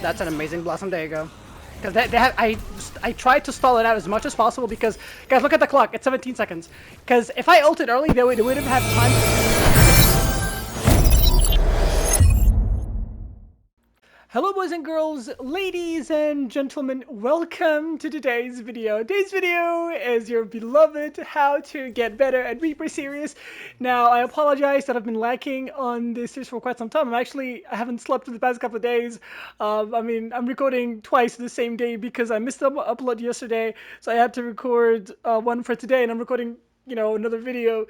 That's an amazing Blossom. There you go. Because I tried to stall it out as much as possible because, guys, look at the clock. It's 17 seconds. Because if I ulted early, they would have had time. Hello boys and girls, ladies and gentlemen, welcome to today's video. Today's video is your beloved how to get better at Reaper series. Now, I apologize that I've been lacking on this series for quite some time. I haven't slept for the past couple of days. I'm recording twice the same day because I missed the upload yesterday, so I had to record one for today, and I'm recording, another video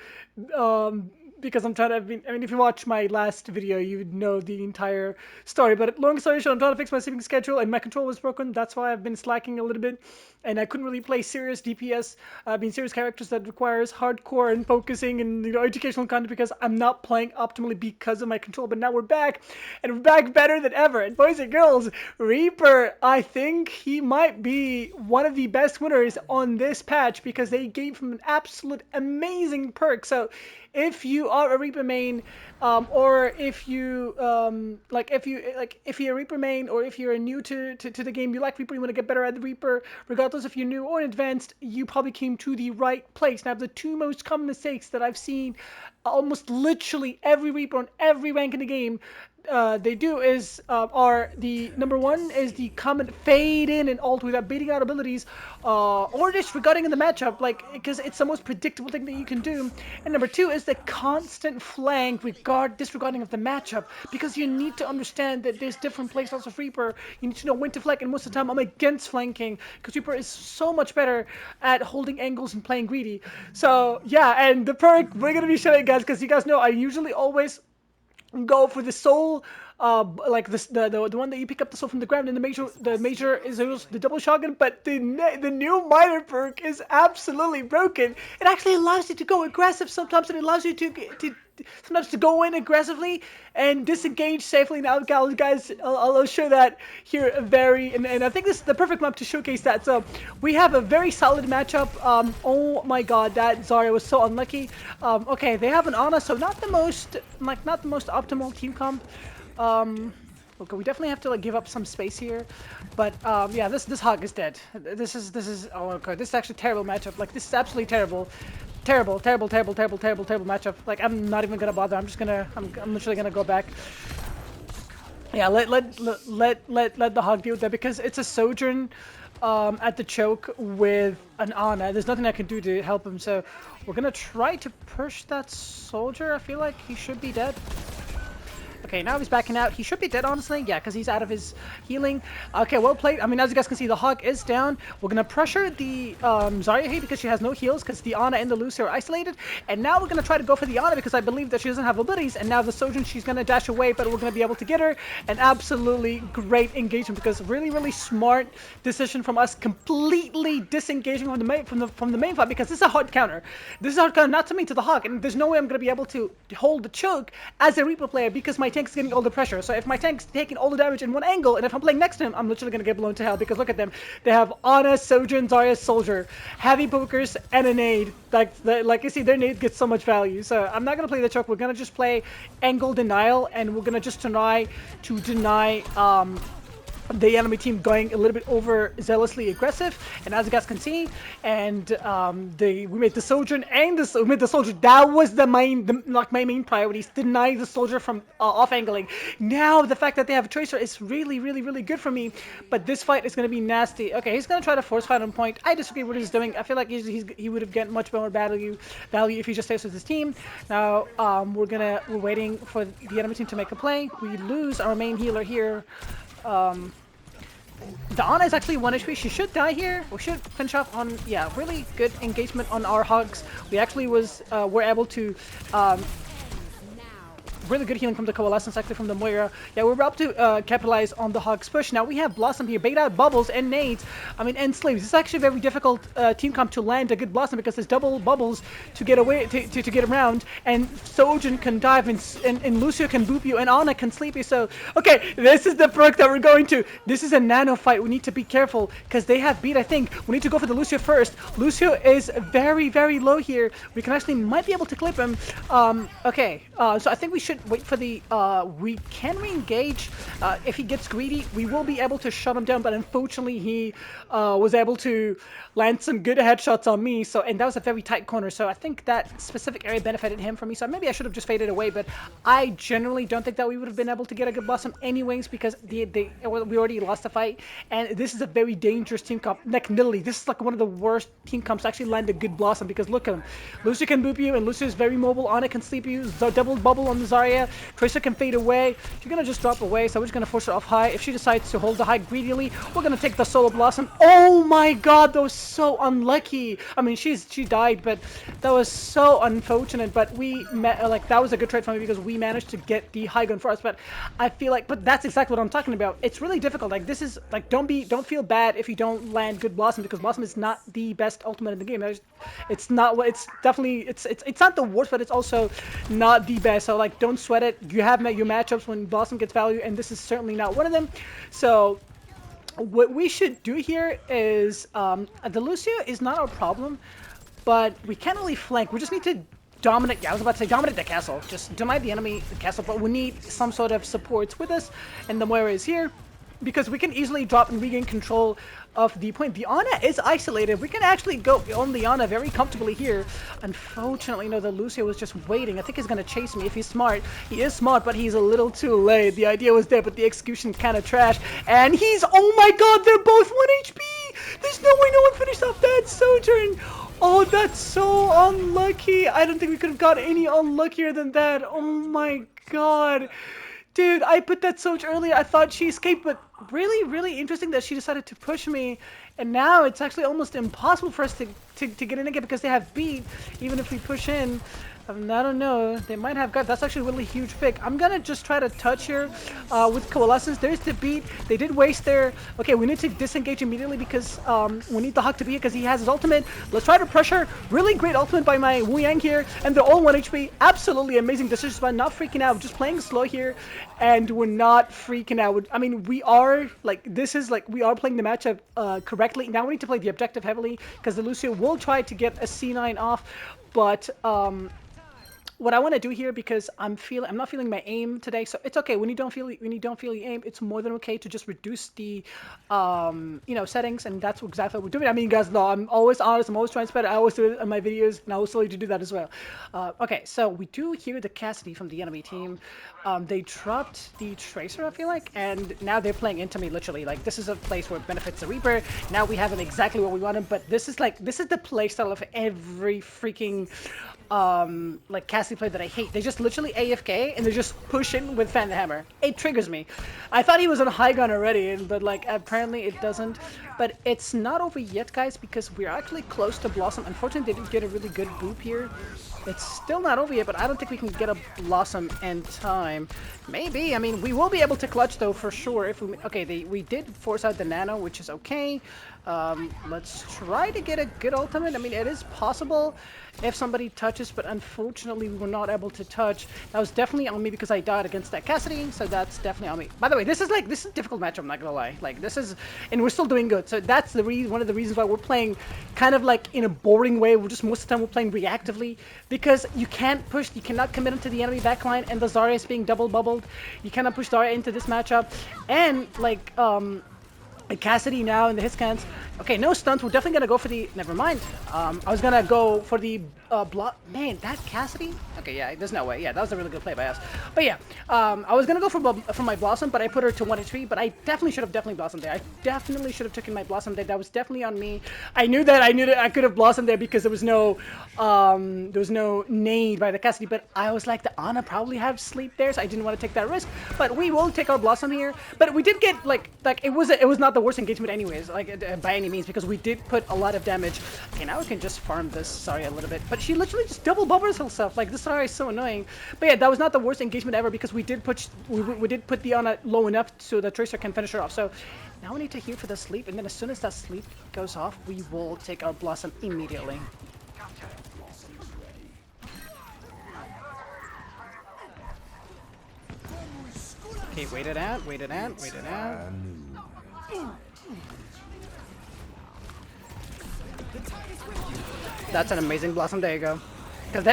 because I'm trying to, if you watch my last video, you would know the entire story. But long story short, I'm trying to fix my sleeping schedule, and my control was broken. That's why I've been slacking a little bit, and I couldn't really play serious DPS, serious characters that requires hardcore and focusing and educational content because I'm not playing optimally because of my control. But now we're back, and we're back better than ever. And boys and girls, Reaper, I think he might be one of the best winners on this patch because they gave him an absolute amazing perk. So if you are a Reaper main, or if you're a Reaper main, or if you're new to the game, you like Reaper, you want to get better at the Reaper, regardless if you're new or advanced, you probably came to the right place. Now, the two most common mistakes that I've seen almost literally every Reaper on every rank in the game they do is are the number one is the common fade in and ult without beating out abilities, or disregarding in the matchup, because it's the most predictable thing that you can do. And number two is the constant flank disregarding of the matchup, because you need to understand that there's different playstyles of Reaper. You need to know when to flank, and most of the time I'm against flanking because Reaper is so much better at holding angles and playing greedy. So yeah, and the perk we're gonna be showing guys, because you guys know I usually always go for the soul, the one that you pick up the soul from the ground, and the major is the double shotgun. But the new minor perk is absolutely broken. It actually allows you to go aggressive sometimes, and it allows you to sometimes to go in aggressively and disengage safely. Now, guys, I'll show that here and I think this is the perfect map to showcase that. So we have a very solid matchup. Oh my god, that Zarya was so unlucky. Okay, they have an Ana, so not the most optimal team comp. Okay, we definitely have to give up some space here, but yeah, this hog is dead. This is oh okay, this is actually a terrible matchup. This is absolutely terrible. Terrible matchup. I'm not even gonna bother. I'm literally gonna go back. Yeah, let the hog deal with that, because it's a Sojourn at the choke with an Ana. There's nothing I can do to help him, so we're gonna try to push that soldier. I feel like he should be dead. Okay, now he's backing out. He should be dead, honestly. Yeah, because he's out of his healing. Okay, well played. As you guys can see, the hog is down. We're going to pressure the Zarya here because she has no heals, because the Ana and the Lucio are isolated. And now we're going to try to go for the Ana because I believe that she doesn't have abilities. And now the Sojourn, she's going to dash away, but we're going to be able to get her. An absolutely great engagement, because really smart decision from us, completely disengaging from the main fight, because this is a hard counter. This is a hard counter, not to me, to the hog. And there's no way I'm going to be able to hold the choke as a Reaper player, because my tank's getting all the pressure. So if my tank's taking all the damage in one angle, and if I'm playing next to him, I'm literally gonna get blown to hell, because look at them. They have Ana, Sojourn, Zarya, Soldier, heavy pokers, and a nade. Like you see, their nade gets so much value. So I'm not gonna play the choke. We're gonna just play angle denial, and we're gonna just try to deny the enemy team going a little bit overzealously aggressive. And as you guys can see, and we made the Sojourn and we made the Soldier. That was my main priorities. Deny the Soldier from off angling. Now the fact that they have a Tracer is really good for me. But this fight is going to be nasty. Okay, he's going to try to force fight on point. I disagree with what he's doing. I feel like he would have gotten much more value if he just stays with his team. Now we're waiting for the enemy team to make a play. We lose our main healer here. The Ana is actually 1 HP. She should die here. We should finish off on, yeah, really good engagement on our hogs. We actually were able to really good healing from the Coalescence, actually from the Moira. Yeah, we're about to capitalize on the Hog's push. Now we have Blossom here, bait out bubbles and nades. And slaves. It's actually very difficult team comp to land a good Blossom, because there's double bubbles to get away to get around, and Sojourn can dive, and Lucio can boop you, and Ana can sleep you. So okay, this is the perk that we're going to. This is a nano fight. We need to be careful because they have beat. I think we need to go for the Lucio first. Lucio is very low here. We can might be able to clip him. Okay, so I think we should wait for the, we can re-engage. If he gets greedy, we will be able to shut him down, but unfortunately he was able to land some good headshots on me, so, and that was a very tight corner, so I think that specific area benefited him from me, so maybe I should have just faded away, but I generally don't think that we would have been able to get a good blossom anyways, because we already lost the fight, and this is a very dangerous team comp. Like, literally, this is like one of the worst team comps to actually land a good blossom, because look at him. Lucio can boop you, and Lucio is very mobile. Ana can sleep you. Double bubble on the Zarya. Tracer can fade away. She's gonna just drop away, so we're just gonna force her off high. If she decides to hold the high greedily, we're gonna take the solo blossom. Oh my god, that was so unlucky. I mean, she died, but that was so unfortunate. But like, that was a good trade for me because we managed to get the high gun for us. But I feel like, but that's exactly what I'm talking about. It's really difficult. Like, this is like, don't feel bad if you don't land good blossom, because blossom is not the best ultimate in the game. It's not what, it's definitely, it's not the worst, but it's also not the best. So like, don't sweat it. You have your matchups when blossom gets value, and this is certainly not one of them. So what we should do here is, the Lucio is not our problem, but we can't really flank. We just need to dominate. Yeah, I was about to say dominate the castle. Just dominate the enemy, the castle, but we need some sort of supports with us, and the Moira is here, because we can easily drop and regain control of the point. The Ana is isolated. We can actually go on the Ana very comfortably here. Unfortunately, no, the Lucio was just waiting. I think he's going to chase me if he's smart. He is smart, but he's a little too late. The idea was there, but the execution kind of trash. And he's, oh my god, they're both 1 HP! There's no way no one finished off that Sojourn! Oh, that's so unlucky. I don't think we could have got any unluckier than that. Oh my god. Dude, I put that Soch earlier. I thought she escaped, but really interesting that she decided to push me. And now it's actually almost impossible for us to get in again because they have beat. Even if we push in, I don't know. They might have got. That's actually a really huge pick. I'm gonna just try to touch here with Coalescence. There's the beat. They did waste there. Okay, we need to disengage immediately because we need the Hawk to be here because he has his ultimate. Let's try to pressure. Really great ultimate by my Wu Yang here, and they're all 1 HP. Absolutely amazing decisions by not freaking out, just playing slow here, and we're not freaking out. I mean, we are like, this is like, we are playing the matchup correctly. Now we need to play the objective heavily because the Lucio will try to get a C9 off, but what I want to do here, because I'm not feeling my aim today, so it's okay when you don't feel your aim. It's more than okay to just reduce the settings, and that's exactly what we're doing. I mean, you guys know I'm always honest, I'm always transparent. I always do it in my videos, and I always tell you to do that as well. Okay, so we do hear the Cassidy from the enemy team. They dropped the Tracer, I feel like, and now they're playing into me literally. Like, this is a place where it benefits the Reaper. Now we have him exactly what we want him, but this is the playstyle of every freaking like Cassie play that I hate. They just literally AFK and they just push in with Fan the Hammer. It triggers me. I thought he was on high gun already, but like apparently it doesn't. But it's not over yet, guys, because we're actually close to Blossom. Unfortunately, they didn't get a really good boop here. It's still not over yet, but I don't think we can get a Blossom in time. Maybe. I mean, we will be able to clutch though for sure. If we we did force out the Nano, which is okay. Let's try to get a good ultimate. I mean, it is possible if somebody touches, but unfortunately we were not able to touch. That was definitely on me because I died against that Cassidy, so that's definitely on me. By the way, this is a difficult matchup, I'm not gonna lie. Like, this is, and we're still doing good. So that's the one of the reasons why we're playing kind of like in a boring way. We're just, most of the time we're playing reactively because you can't push, you cannot commit into the enemy backline, and the Zarya is being double bubbled. You cannot push Zarya into this matchup, and like Cassidy now in the hit scans. Okay, no stunts. We're definitely gonna go for the. Never mind. I was gonna go for the block. Man, that Cassidy. Okay, yeah, there's no way. Yeah, that was a really good play by us. But yeah, I was gonna go for my Blossom, but I put her to 1 HP. But I definitely should have blossomed there. I definitely should have taken my Blossom there. That was definitely on me. I knew that I could have blossomed there because there was no nade by the Cassidy. But I was like, the Ana probably have sleep there, so I didn't want to take that risk. But we will take our Blossom here. But we did get like it was not the worst engagement anyways, like by any means, because we did put a lot of damage. Okay, now we can just farm this Zarya a little bit, but she literally just double bubbles herself. Like, this Zarya is so annoying. But yeah, that was not the worst engagement ever because we did put the Ana low enough so the Tracer can finish her off. So now we need to heal for the sleep, and then as soon as that sleep goes off, we will take our Blossom immediately. Okay, wait it out. That's an amazing Blossom. There you go. Because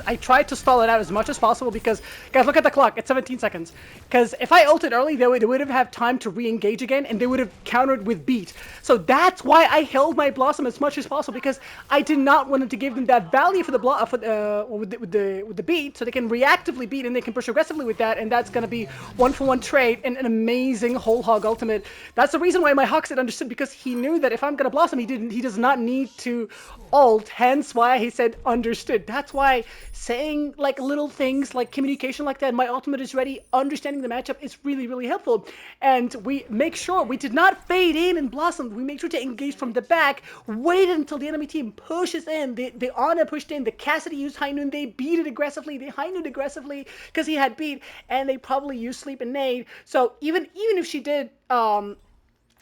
I tried to stall it out as much as possible because, guys, look at the clock. It's 17 seconds. Because if I ulted early, they would have had time to re-engage again, and they would have countered with beat. So that's why I held my Blossom as much as possible, because I did not want to give them that value for the with the beat, so they can reactively beat and they can push aggressively with that, and that's gonna be 1-for-1 trade and an amazing whole hog ultimate. That's the reason why my Hoxit understood, because he knew that if I'm gonna Blossom, he does not need to ult. Hence why he said understood. That's why saying like little things like communication like that, my ultimate is ready, understanding the matchup is really, really helpful. And we make sure we did not fade in and Blossom. We make sure to engage from the back, wait until the enemy team pushes in. The Ana pushed in, the Cassidy used High Noon, they beat it aggressively, they High Noon aggressively because he had beat, and they probably used Sleep and Nade. So even if she did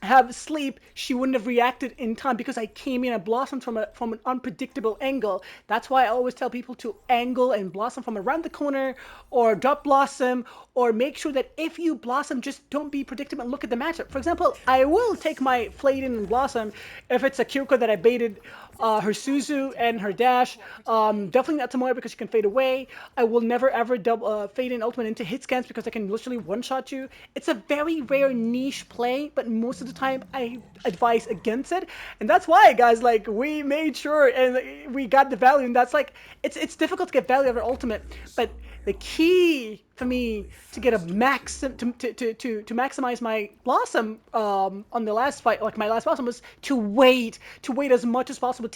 have sleep, she wouldn't have reacted in time because I came in and blossomed from an unpredictable angle. That's why I always tell people to angle and blossom from around the corner, or drop blossom, or make sure that if you blossom, just don't be predictable and look at the matchup. For example, I will take my Flayed in and blossom if it's a Kyoko that I baited her Suzu and her dash. Definitely not Tomoya because she can fade away. I will never ever fade in ultimate into hit scans because I can literally one-shot you. It's a very rare niche play, but most of the time I advise against it. And that's why, guys, like, we made sure and we got the value, and that's like, it's difficult to get value out of ultimate, but the key for me to get a max to maximize my blossom on the last fight, like my last blossom, was to wait as much as possible,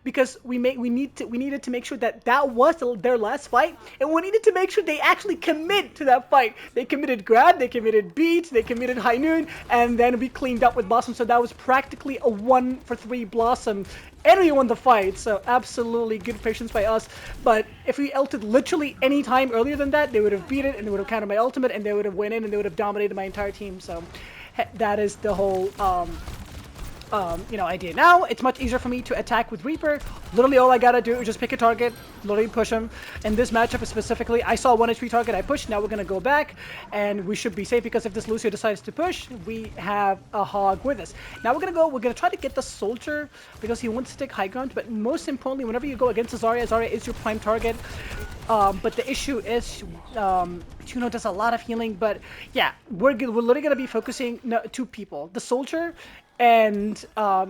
because we needed to make sure that was their last fight, and we needed to make sure they actually commit to that fight. They committed grab, they committed beat, they committed High Noon, and then we cleaned up with blossom. So that was practically a 1-for-3 blossom, and we won the fight. So absolutely good patience by us. But if we ulted literally any time earlier than that, they would have beat it, and they would have countered my ultimate, and they would have went in, and they would have dominated my entire team. So that is the whole idea. Now it's much easier for me to attack with Reaper. Literally all I gotta do is just pick a target, literally push him. In this matchup specifically, I saw 1 HP target, I pushed. Now we're gonna go back, and we should be safe because if this Lucio decides to push, we have a hog with us. Now we're gonna try to get the soldier because he wants to take high ground. But most importantly, whenever you go against Zarya is your prime target. But the issue is, Juno does a lot of healing. But yeah, we're literally gonna be focusing two people: the soldier. And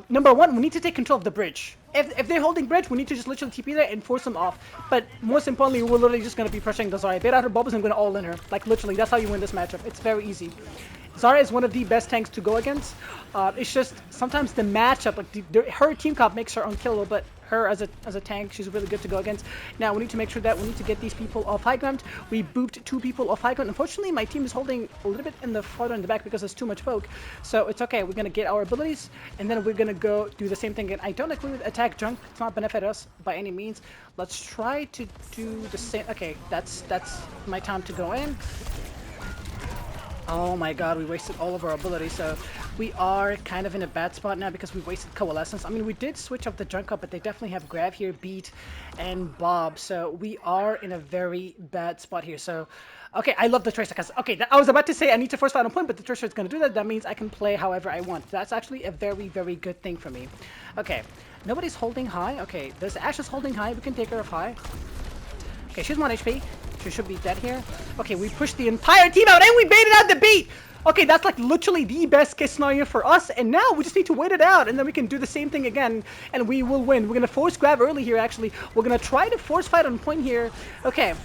number one, we need to take control of the bridge. If they're holding bridge, we need to just literally TP there and force them off. But most importantly, we're literally just going to be pressuring the Zarya. Bait out her bubbles and I'm going to all in her. Like, literally, that's how you win this matchup. It's very easy. Zarya is one of the best tanks to go against. It's just sometimes the matchup, like her team comp makes her unkillable, but her as a tank, she's really good to go against. Now we need to make sure that we need to get these people off high ground. We booped 2 people off high ground. Unfortunately, my team is holding a little bit farther in the back because there's too much folk. So it's okay. We're gonna get our abilities, and then we're gonna go do the same thing again. I don't agree with attack junk. It's not benefit us by any means. Let's try to do the same. Okay, that's my time to go in. Oh my god, we wasted all of our abilities, so we are kind of in a bad spot now because we wasted Coalescence. I mean, we did switch up the junk up, but they definitely have Grav here, Beat, and Bob, so we are in a very bad spot here. So, okay, I love the Tracer, because, okay, I was about to say I need to force fight on point, but the Tracer is going to do that. That means I can play however I want. That's actually a very, very good thing for me. Okay, nobody's holding high. Okay, there's Ashe is holding high. We can take her off high. Okay, she's 1 HP. She should be dead here. Okay, we pushed the entire team out and we baited out the beat! Okay, that's like literally the best case scenario for us, and now we just need to wait it out, and then we can do the same thing again, and we will win. We're gonna force grab early here, actually. We're gonna try to force fight on point here. Okay,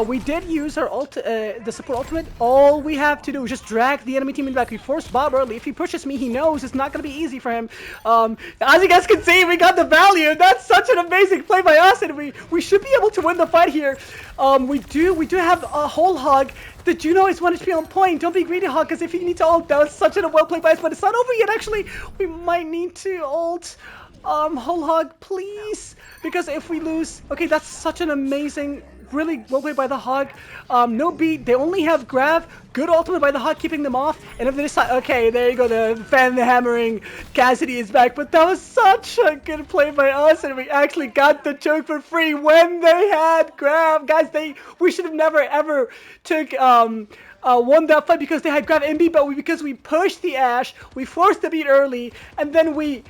we did use our the support ultimate. All we have to do is just drag the enemy team in back. We forced Bob early. If he pushes me, he knows it's not gonna be easy for him. As you guys can see, we got the value. That's such an amazing play by us, and we should be able to win the fight here. We do have a whole hog. The Juno is 1 HP on point. Don't be greedy, Hog, because if you need to ult, that was such a well played by us, but it's not over yet, actually. We might need to ult. Whole Hog, please. Because if we lose... Okay, that's such an amazing... Really well played by the Hog. No beat. They only have grab. Good ultimate by the Hog, keeping them off. And if they decide... Okay, there you go. The fan the hammering. Cassidy is back. But that was such a good play by us. And we actually got the choke for free when they had grab. Guys, we should have never ever took... won that fight because they had grab MB, but because we pushed the Ashe, we forced the beat early, and then we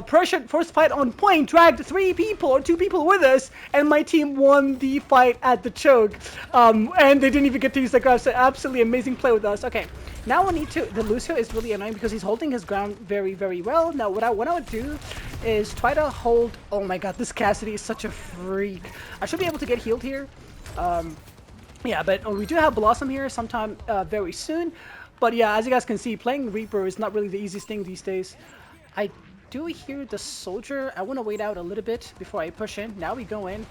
pressured first fight on point, dragged 3 people or 2 people with us, and my team won the fight at the choke. And they didn't even get to use the grab, so absolutely amazing play with us. Okay, now we need to, the Lucio is really annoying because he's holding his ground very, very well. Now what I would do is try to hold, oh my god, this Cassidy is such a freak. I should be able to get healed here. Yeah, but we do have Blossom here sometime very soon. But yeah, as you guys can see, playing Reaper is not really the easiest thing these days. I do hear the soldier. I want to wait out a little bit before I push in. Now we go in.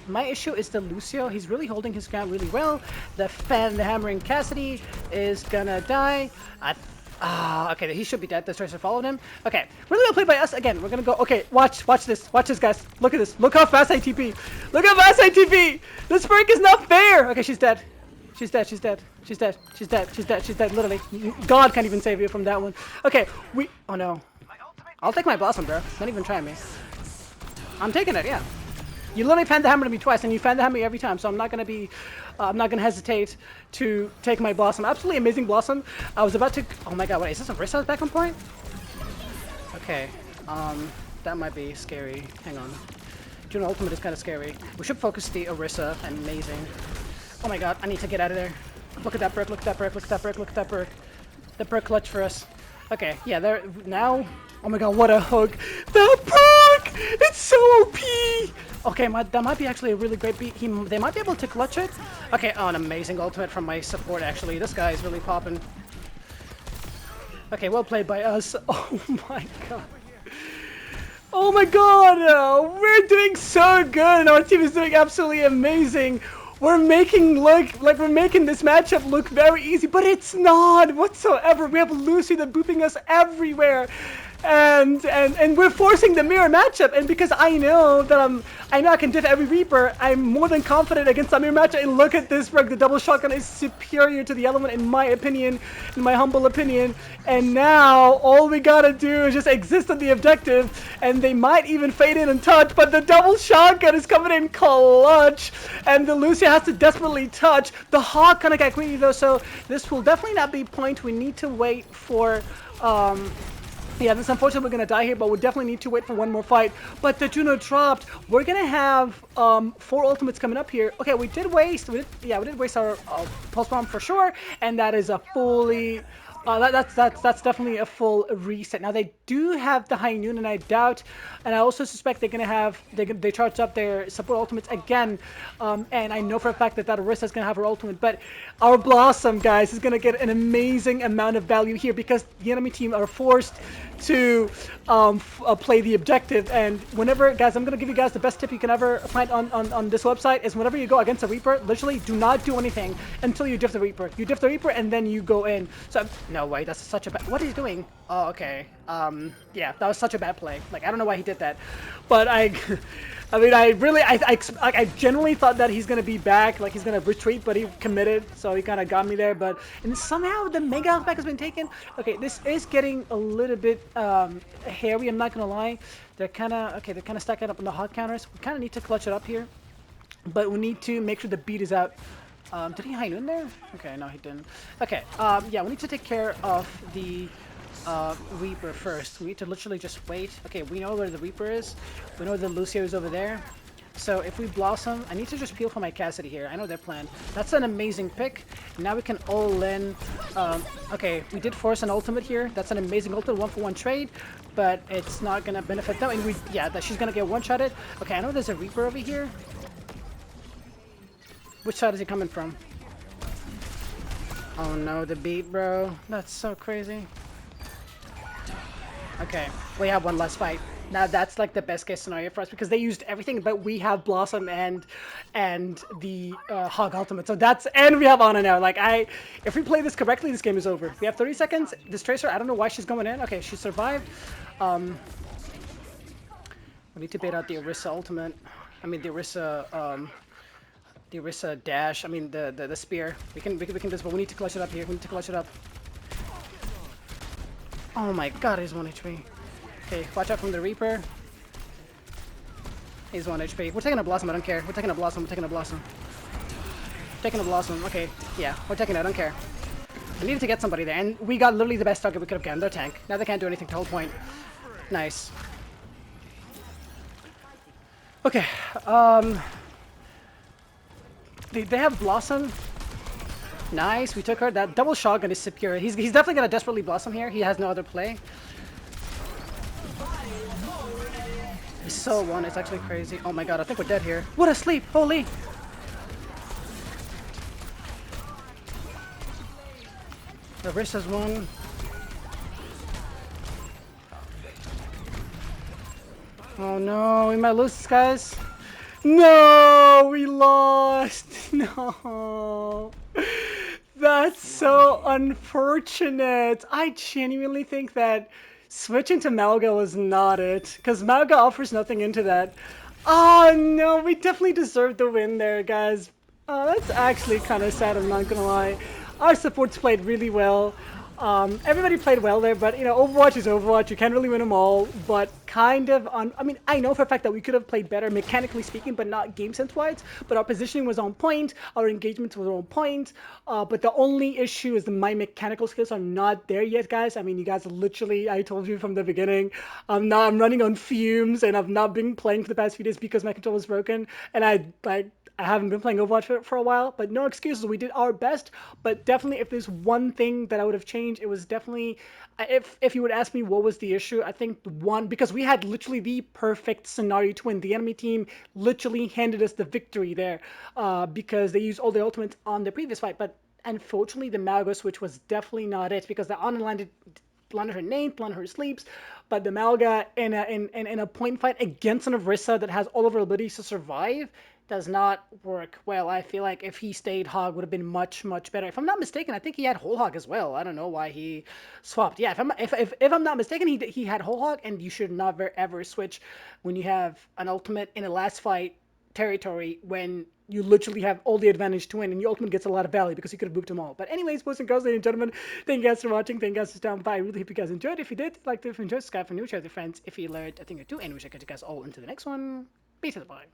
My issue is the Lucio. He's really holding his ground really well. The hammering Cassidy is gonna die. Okay, he should be dead. The Tracer followed him. Okay, really well played by us. Again, we're gonna go. Okay, watch this. Watch this, guys. Look at this. Look how fast I TP. Look how fast I TP. This break is not fair. Okay, she's dead. She's dead. She's dead. She's dead. She's dead. She's dead. She's dead. Literally, God can't even save you from that one. Okay, oh no. I'll take my Blossom, bro. Don't even try me. I'm taking it. Yeah. You literally fan the hammer to me twice, and you fan the hammer every time. So I'm not gonna be, I'm not gonna hesitate to take my Blossom. Absolutely amazing Blossom. I was about to. Oh my God! Wait, is this a Rissa back on point? Okay. That might be scary. Hang on. Juno ultimate is kind of scary. We should focus the Orisa. Amazing. Oh my god, I need to get out of there. Look at that perk, look at that perk, look at that perk, look at that perk. The perk clutch for us. Okay, yeah, there now. Oh my god, what a hook. That perk! It's so OP! Okay, that might be actually a really great beat. They might be able to clutch it. Okay, oh, an amazing ultimate from my support, actually. This guy is really popping. Okay, well played by us. Oh my god. Oh my god! We're doing so good, and our team is doing absolutely amazing. We're making we're making this matchup look very easy, but it's not whatsoever. We have Lucy that booping us everywhere, and we're forcing the mirror matchup. And because I know that I can diff every Reaper, I'm more than confident against the mirror matchup. And look at this, bro. The double shotgun is superior to the element, in my opinion, in my humble opinion. And now all we gotta do is just exist on the objective, and they might even fade in and touch. But the double shotgun is coming in clutch, and the Lucia has to desperately touch. The Hawk kind of got greedy though, so this will definitely not be point. We need to wait for. Yeah, this unfortunately we're gonna die here, but we definitely need to wait for one more fight. But the Juno dropped. We're gonna have 4 ultimates coming up here. Okay, we did waste our pulse bomb for sure, and that is a fully. That's definitely a full reset. Now they do have the high noon, and I doubt, and I also suspect they're gonna have they charged up their support ultimates again, and I know for a fact that Orisa is gonna have her ultimate. But our Blossom, guys, is gonna get an amazing amount of value here because the enemy team are forced to play the objective. And whenever, guys, I'm gonna give you guys the best tip you can ever find on this website is whenever you go against a Reaper, literally do not do anything until you diff the Reaper. You diff the Reaper and then you go in. So no way, that's such a bad. What is he doing? Oh, okay. Yeah, that was such a bad play. Like, I don't know why he did that, but I mean, I genuinely thought that he's gonna be back, like he's gonna retreat, but he committed, so he kind of got me there. But and somehow the mega health back has been taken. Okay, this is getting a little bit hairy. I'm not gonna lie. They're kind of stacking up on the hot counters. We kind of need to clutch it up here, but we need to make sure the beat is out. Did he hide in there? Okay, no, he didn't. Okay, yeah, we need to take care of the Reaper first. We need to literally just wait. Okay, we know where the Reaper is. We know the Lucio is over there. So if we Blossom, I need to just peel for my Cassidy here. I know their plan. That's an amazing pick. Now we can all in. Okay, we did force an ultimate here. That's an amazing ultimate 1-for-1 trade, but it's not gonna benefit them. And she's gonna get one-shotted. Okay, I know there's a Reaper over here. Which side is he coming from? Oh no, the beat, bro. That's so crazy. Okay, we have one last fight. Now that's like the best case scenario for us because they used everything, but we have Blossom and the Hog ultimate. So and we have Ana now. Like if we play this correctly, this game is over. We have 30 seconds. This Tracer, I don't know why she's going in. Okay, she survived. We need to bait out the Orisa ultimate. I mean the Orisa dash. I mean the spear. We can do this, but we need to clutch it up here. We need to clutch it up. Oh my god, he's 1 HP. Okay, watch out from the Reaper. He's 1 HP. We're taking a Blossom, I don't care. We're taking a Blossom, we're taking a Blossom. Taking a Blossom, okay. Yeah, we're taking it, I don't care. We needed to get somebody there, and we got literally the best target we could have gotten, their tank. Now they can't do anything to hold point. Nice. Okay, they have Blossom. Nice, we took her. That double shotgun is superior. He's definitely gonna desperately Blossom here. He has no other play. He's so one, it's actually crazy. Oh my god, I think we're dead here. What a sleep, holy! The wrist has one. Oh no, we might lose this, guys. No, we lost. No. That's so unfortunate. I genuinely think that switching to Malga was not it, because Malga offers nothing into that. Oh no, we definitely deserved the win there, guys. That's actually kind of sad, I'm not gonna lie. Our supports played really well. Everybody played well there, but you know, Overwatch is Overwatch. You can't really win them all, but kind of on. I mean, I know for a fact that we could have played better, mechanically speaking, but not game sense wise. But our positioning was on point. Our engagements were on point. But the only issue is my mechanical skills are not there yet, guys. I mean, you guys literally, I told you from the beginning, I'm running on fumes, and I've not been playing for the past few days because my controller was broken, and I haven't been playing Overwatch for a while, but no excuses. We did our best, but definitely if there's one thing that I would have changed, it was definitely, if you would ask me what was the issue, I think one, because we had literally the perfect scenario to win. The enemy team literally handed us the victory there because they used all the ultimates on the previous fight, but unfortunately the Malga switch was definitely not it because the Ana landed her name, landed her sleeps, but the Malga in a point fight against an Orisa that has all of her abilities to survive does not work well. I feel like if he stayed Hog would have been much better. If I'm not mistaken, I think he had Whole Hog as well. I don't know why he swapped. Yeah, if I'm not mistaken, he had Whole Hog, and you should never ever switch when you have an ultimate in a last fight territory when you literally have all the advantage to win, and your ultimate gets a lot of value because you could have booped them all. But anyways, boys and girls, ladies and gentlemen, thank you guys for watching. Thank you guys for stopping by. I really hope you guys enjoyed. If you did, like to enjoy, subscribe for new, share with your friends. If you learned a thing or two, and wish I could catch you guys all into the next one. Peace out, bye.